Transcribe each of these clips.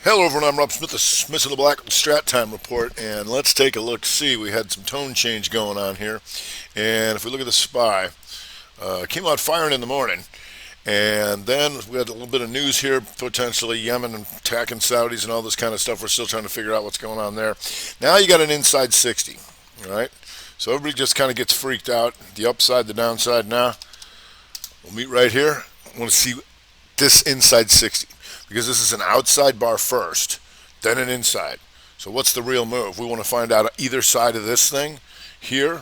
Hello everyone, I'm Rob Smith, the Smith of the Black Strat Time Report, and let's take a look. See, we had some tone change going on here, and if we look at the SPY, it came out firing in the morning, and then we had a little bit of news here, potentially Yemen and attacking Saudis and all this kind of stuff. We're still trying to figure out what's going on there. Now you got an inside 60, all right? So everybody just kind of gets freaked out. The upside, the downside. Now we'll meet right here. I want to see this inside 60 because this is an outside bar first, then an inside. So what's the real move? We want to find out either side of this thing here.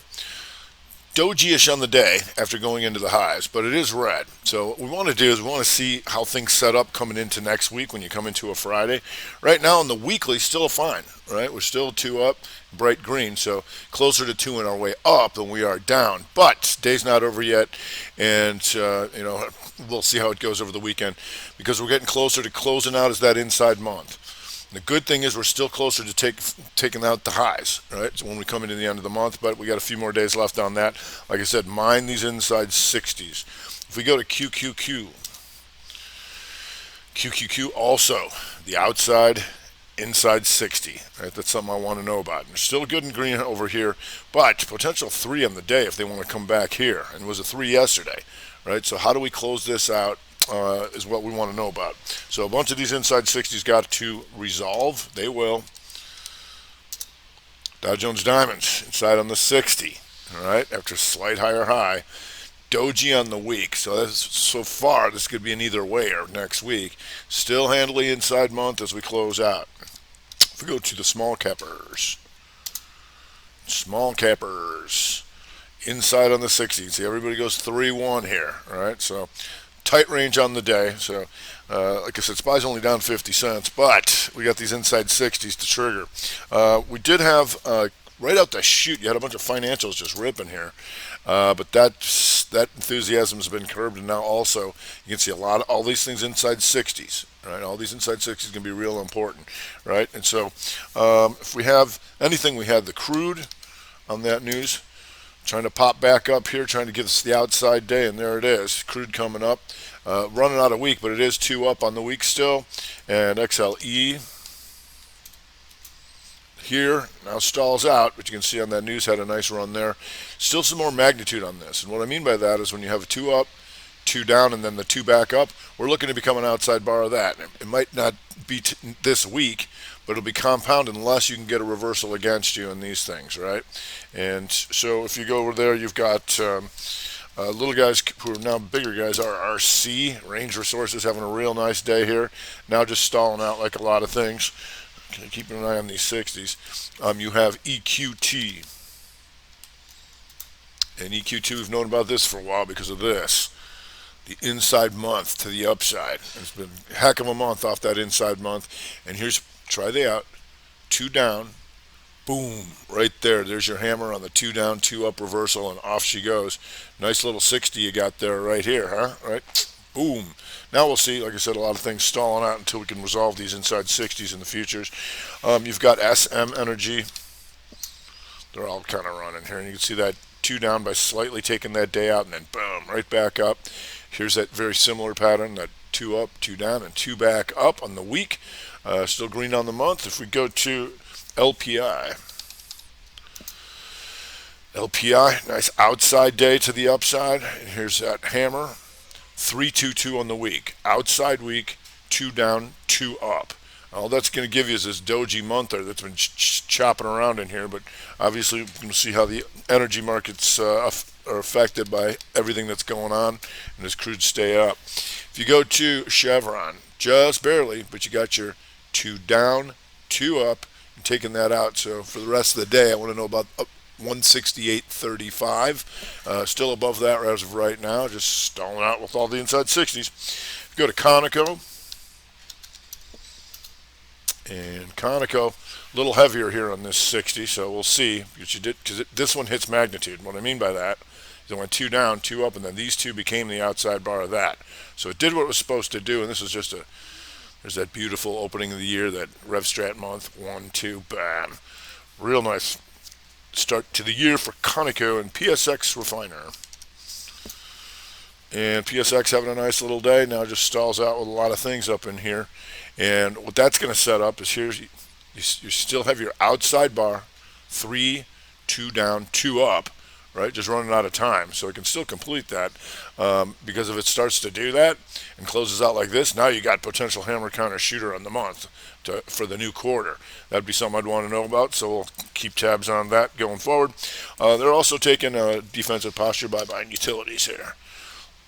Doji-ish on the day after going into the highs, but it is red. So what we want to do is we want to see how things set up coming into next week when you come into a Friday. Right now on the weekly, still fine, right? We're still two up, bright green, so closer to two in our way up than we are down. But day's not over yet, and we'll see how it goes over the weekend because we're getting closer to closing out as that inside month. The good thing is we're still closer to taking out the highs, right? So when we come into the end of the month, but we got a few more days left on that. Like I said, mind these inside 60s. If we go to QQQ also the outside inside 60, right? That's something I want to know about. And they're still good and green over here, but potential 3 on the day if they want to come back here. And it was a 3 yesterday, right? So how do we close this out? Is what we want to know about. So a bunch of these inside 60s got to resolve. They will. Dow Jones Diamonds inside on the 60. All right, after a slight higher high. Doji on the week. So far, this could be an either way or next week. Still handily inside month as we close out. If we go to the small cappers. Inside on the 60. See, everybody goes 3-1 here. All right, so tight range on the day. So, like I said, SPY's only down 50 cents, but we got these inside 60s to trigger. We did have, right out the chute, you had a bunch of financials just ripping here. But that enthusiasm has been curbed, and now also you can see all these things inside 60s. Right, all these inside 60s can be real important, right? And so, if we have anything, we had the crude on that news. Trying to pop back up here, trying to give us the outside day, and there it is. Crude coming up. Running out a week, but it is 2 up on the week still. And XLE here now stalls out, but you can see on that news had a nice run there. Still some more magnitude on this. And what I mean by that is when you have a 2 up, 2 down, and then the 2 back up, we're looking to become an outside bar of that. It might not be this week, but it'll be compounded unless you can get a reversal against you in these things, right? And so if you go over there, you've got little guys who are now bigger guys. RRC, Range Resources, having a real nice day here. Now just stalling out like a lot of things. Okay, keeping an eye on these 60s. You have EQT. And EQ2, we've known about this for a while because of this. The inside month to the upside. It's been a heck of a month off that inside month. And try they out. 2 down. Boom. Right there. There's your hammer on the 2 down, 2 up reversal, and off she goes. Nice little 60 you got there right here, huh? Right? Boom. Now we'll see, like I said, a lot of things stalling out until we can resolve these inside 60s in the futures. You've got SM Energy. They're all kind of running here. And you can see that 2 down by slightly taking that day out, and then boom, right back up. Here's that very similar pattern, that 2 up, 2 down, and 2 back up on the week. Still green on the month. If we go to LPI, nice outside day to the upside. And here's that hammer, 3-2-2 on the week. Outside week, 2 down, 2 up. All that's going to give you is this doji month there that's been chopping around in here, but obviously we're going to see how the energy markets are affected by everything that's going on, and this crude stay up. If you go to Chevron, just barely, but you got your 2 down, 2 up, and taking that out. So for the rest of the day, I want to know about 168.35. Still above that as of right now, just stalling out with all the inside 60s. If you go to Conoco, and Conoco, a little heavier here on this 60, so we'll see. Because this one hits magnitude. What I mean by that is it went 2 down, 2 up, and then these 2 became the outside bar of that. So it did what it was supposed to do, and this is just there's that beautiful opening of the year, that RevStrat month, 1, 2, bam. Real nice start to the year for Conoco and PSX Refiner. And PSX having a nice little day. Now just stalls out with a lot of things up in here. And what that's going to set up is you still have your outside bar, 3, 2 down, 2 up, right? Just running out of time. So it can still complete that, because if it starts to do that and closes out like this, now you got potential hammer counter shooter on the month for the new quarter. That'd be something I'd want to know about, so we'll keep tabs on that going forward. They're also taking a defensive posture by buying utilities here.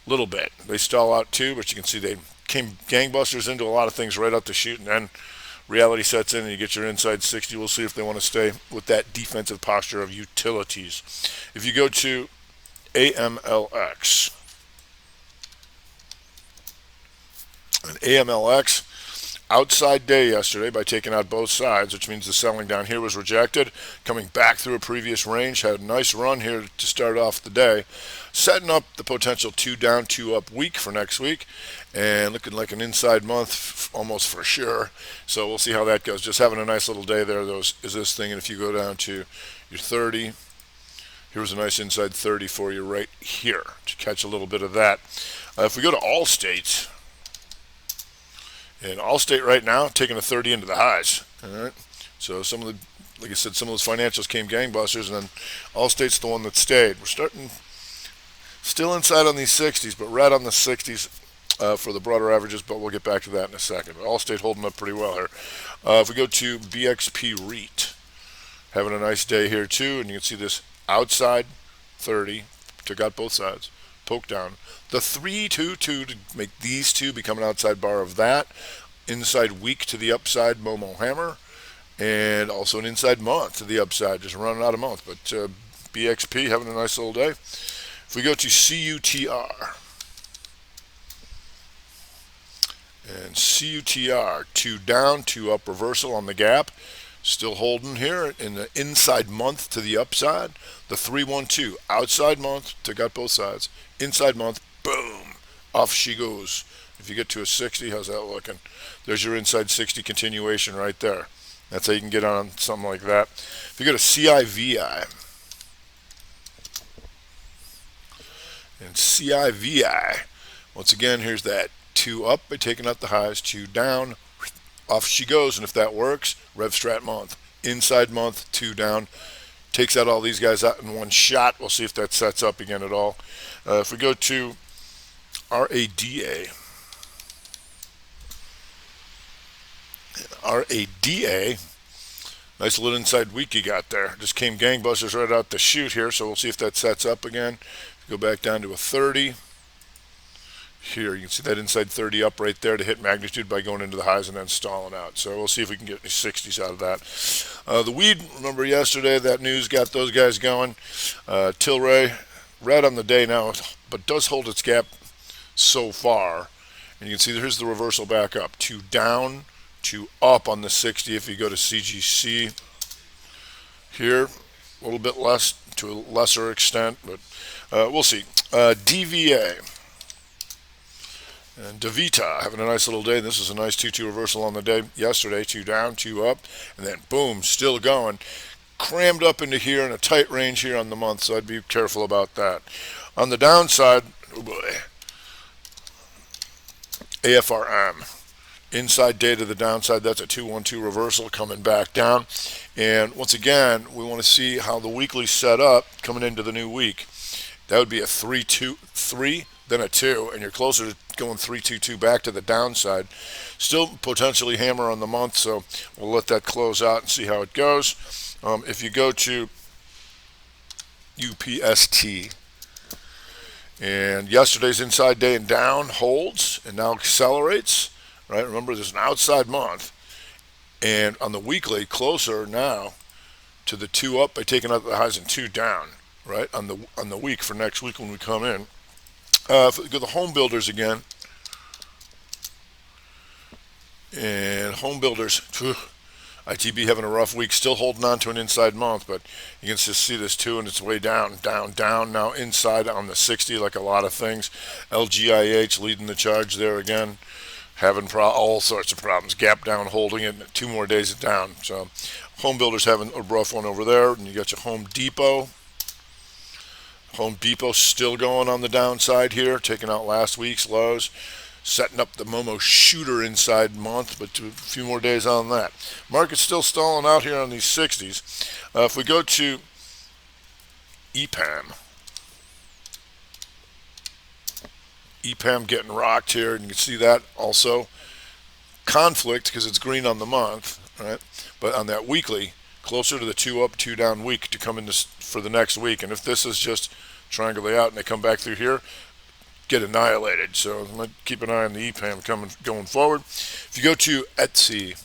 Little bit. They stall out too, but you can see they came gangbusters into a lot of things right out the chute, and then reality sets in and you get your inside 60. We'll see if they want to stay with that defensive posture of utilities. If you go to AMLX, and AMLX, outside day yesterday by taking out both sides, which means the selling down here was rejected, coming back through a previous range, had a nice run here to start off the day, setting up the potential 2 down, 2 up week for next week, and looking like an inside month almost for sure. So we'll see how that goes. Just having a nice little day there, though, is this thing. And if you go down to your 30, here's a nice inside 30 for you right here to catch a little bit of that. If we go to Allstate, and Allstate right now taking a 30 into the highs. All right, so some of the, like I said, some of those financials came gangbusters, and then Allstate's the one that stayed. We're starting still inside on these 60s, but right on the 60s for the broader averages. But we'll get back to that in a second. But Allstate holding up pretty well here. If we go to BXP REIT, having a nice day here too, and you can see this outside 30 took out both sides, poke down. The 322 to make these two become an outside bar of that. Inside week to the upside, Momo Hammer. And also an inside month to the upside, just running out of month. But BXP having a nice little day. If we go to CUTR. And CUTR, 2 down, 2 up reversal on the gap. Still holding here in the inside month to the upside. The 312, outside month, took out both sides. Inside month, boom, off she goes. If you get to a 60, how's that looking? There's your inside 60 continuation right there. That's how you can get on something like that. If you go to CIVI, and CIVI, once again, here's that 2 up by taking out the highs, 2 down, off she goes. And if that works, RevStrat month, inside month, 2 down, takes out all these guys out in one shot. We'll see if that sets up again at all. If we go to RADA, nice little inside week you got there. Just came gangbusters right out the chute here, so we'll see if that sets up again. Go back down to a 30. Here, you can see that inside 30 up right there to hit magnitude by going into the highs and then stalling out. So we'll see if we can get any 60s out of that. The weed, remember yesterday, that news got those guys going. Tilray, red on the day now, but does hold its gap so far. And you can see here's the reversal back up. 2 down, 2 up on the 60 if you go to CGC. Here, a little bit less to a lesser extent, but we'll see. DVA. And Davita having a nice little day. This is a nice 2-2 reversal on the day yesterday. 2 down, 2 up, and then boom, still going. Crammed up into here in a tight range here on the month, so I'd be careful about that. On the downside, oh boy, AFRM. Inside day to the downside, that's a 2-1-2 reversal coming back down. And once again, we want to see how the weekly set up coming into the new week. That would be a 3-2-3, then a 2, and you're closer to going 3-2-2 back to the downside. Still potentially hammer on the month, so we'll let that close out and see how it goes. If you go to UPST, and yesterday's inside day and down holds and now accelerates, right? Remember, there's an outside month, and on the weekly, closer now to the 2 up by taking out the highs and 2 down, right? On the week for next week when we come in. If we go to the Homebuilders again, and Homebuilders, ITB having a rough week, still holding on to an inside month, but you can just see this too, and it's way down, down, down, now inside on the 60 like a lot of things. LGIH leading the charge there again, having all sorts of problems. Gap down, holding it, 2 more days it down. So Homebuilders having a rough one over there, and you got your Home Depot. Home Depot still going on the downside here, taking out last week's lows, setting up the Momo shooter inside month, but a few more days on that. Market's still stalling out here on these 60s. If we go to EPAM, EPAM getting rocked here, and you can see that also. Conflict because it's green on the month, right? But on that weekly, closer to the 2 up, 2 down week to come in for the next week. And if this is just triangulate out and they come back through here, get annihilated. So I'm going to keep an eye on the EPAM going forward. If you go to Etsy,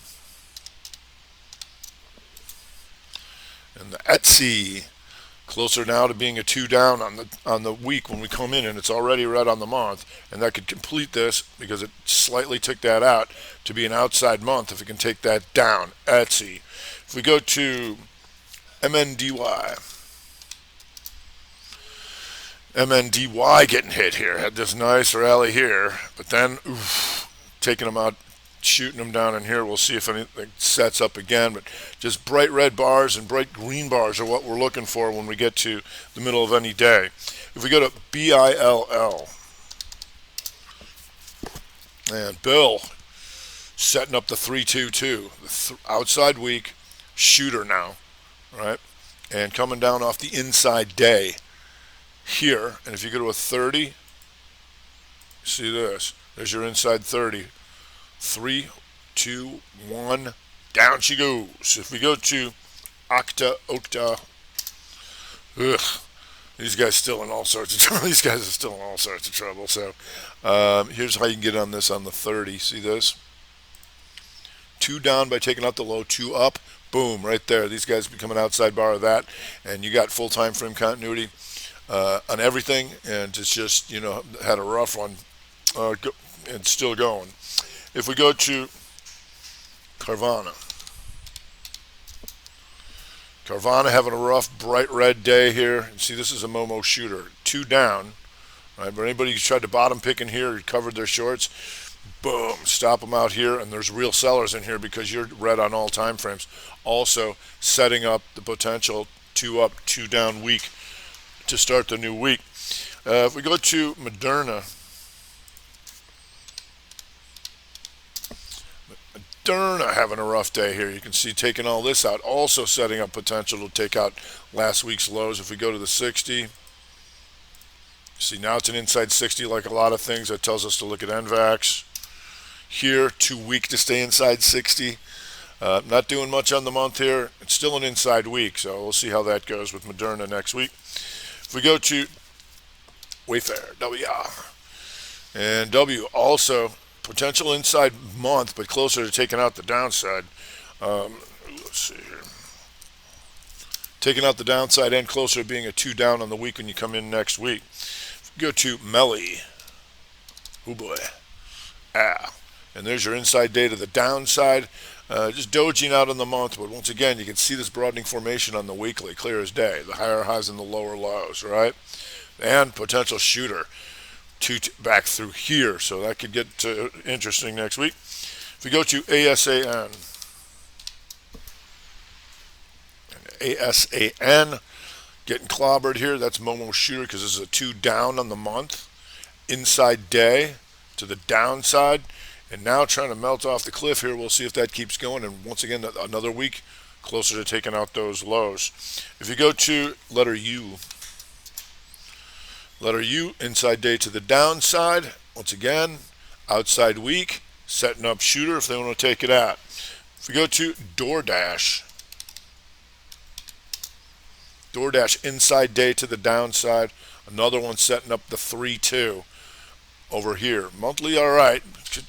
and the Etsy closer now to being a 2 down on the week when we come in, and it's already red on the month, and that could complete this because it slightly took that out to be an outside month if it can take that down. Etsy. If we go to MNDY, MNDY getting hit here, had this nice rally here, but then taking them out, shooting them down in here. We'll see if anything sets up again, but just bright red bars and bright green bars are what we're looking for when we get to the middle of any day. If we go to BILL, and Bill setting up the 322, the outside week shooter now, right? And coming down off the inside day here. And if you go to a 30, see this, there's your inside 30. 3, 2, 1, down she goes. If we go to Okta, these guys still in all sorts of trouble. These guys are still in all sorts of trouble. So here's how you can get on this on the 30. See this? 2 down by taking out the low, 2 up. Boom, right there. These guys become an outside bar of that, and you got full time frame continuity on everything, and it's just, had a rough one and still going. If we go to Carvana having a rough bright red day here. And see, this is a Momo shooter, 2 down, right? But anybody who tried to bottom pick in here, covered their shorts, boom, stop them out here. And there's real sellers in here because you're red on all time frames. Also setting up the potential 2 up, 2 down week to start the new week. If we go to Moderna having a rough day here. You can see taking all this out, also setting up potential to take out last week's lows. If we go to the 60, see now it's an inside 60 like a lot of things. That tells us to look at NVAX. Here, too weak to stay inside 60. Not doing much on the month here. It's still an inside week, so we'll see how that goes with Moderna next week. If we go to Wayfair, WR, and W also potential inside month, but closer to taking out the downside. Let's see here. Taking out the downside and closer to being a 2 down on the week when you come in next week. Go to Melly. Oh boy. And there's your inside day to the downside. Just doging out on the month, but once again, you can see this broadening formation on the weekly, clear as day. The higher highs and the lower lows, right? And potential shooter. 2 back through here, so that could get interesting next week. If we go to ASAN, getting clobbered here. That's Momo shooter because this is a 2 down on the month. Inside day to the downside, and now trying to melt off the cliff here. We'll see if that keeps going, and once again, another week closer to taking out those lows. If you go to letter U, inside day to the downside. Once again, outside week, setting up shooter if they want to take it out. If we go to DoorDash inside day to the downside. Another one setting up the 3-2 over here. Monthly, all right,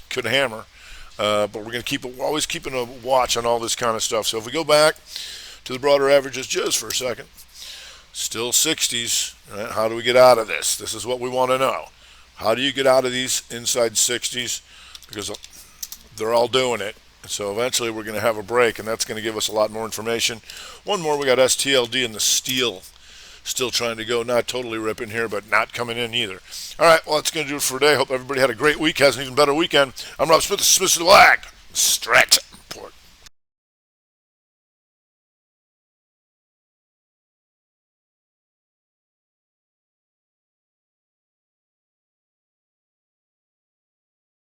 could hammer. But we're going to always keeping a watch on all this kind of stuff. So if we go back to the broader averages just for a second, still 60s. Right? How do we get out of this? This is what we want to know. How do you get out of these inside 60s? Because they're all doing it. So eventually we're going to have a break, and that's going to give us a lot more information. One more, we got STLD and the steel. Still trying to go, not totally ripping here, but not coming in either. All right, well, that's going to do it for today. Hope everybody had a great week, has an even better weekend. I'm Rob Smith, Smith of the Black. Stretch.